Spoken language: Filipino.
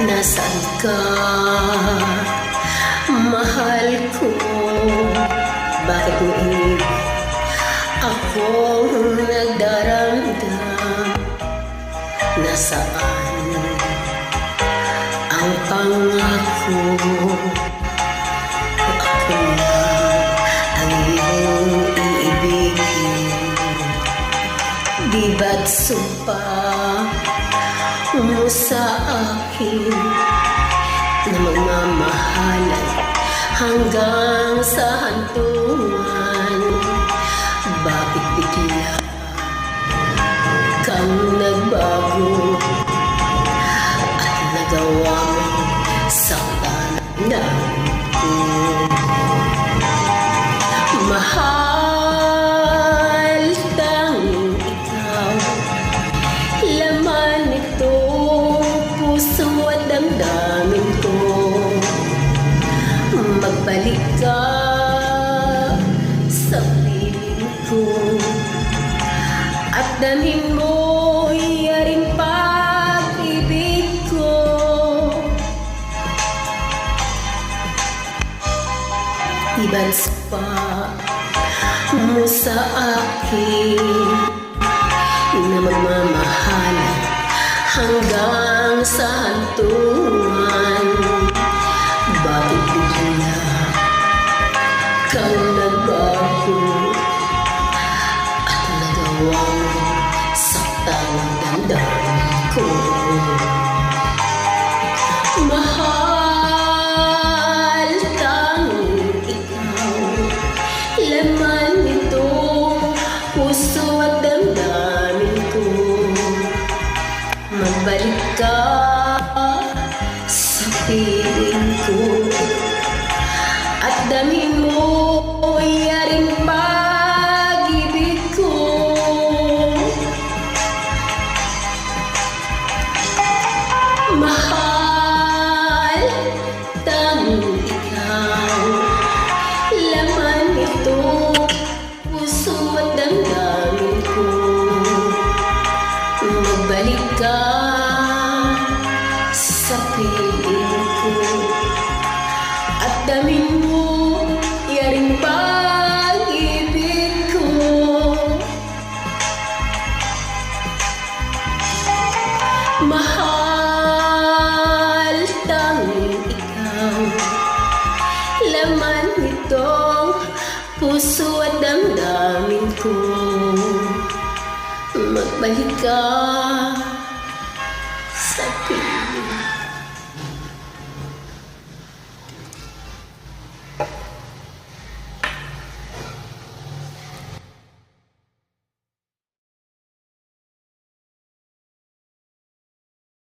Nasaan ka, mahal ko? Bakit mo akong nagdaramdam? Nasaan ang pangako? Ako na ang iyong iibigin. Di ba't sumpa mo sa akin na magmamahalan hanggang sa hantungan? Bakit bigla kang nagbago at nagawa mo saktan na ko? Mahal, tanging ikaw, laman nito puso at damdamin ko. Magbalik ka sa piling ko at damhin mo yaring pag-ibig ko. Ibans pa mo sa akin na magmamahalan hanggang sa hantungan. Bakit bigla kang nagbago at nagawa mo saktan ang damdamin ko? Mahal, tanging ikaw, laman nito puso at damdamin ko. Magbalik ka sa piling ko at damhin mo yaring pag-ibig ko. Mahal, tanging ikaw, laman nito puso at damdamin ko. Magbalik ka sa piling ko at damhin mo yaring pag-ibig ko. Mahal, tanging ikaw, laman nitong puso at damdamin ko. Magbalik ka sa piling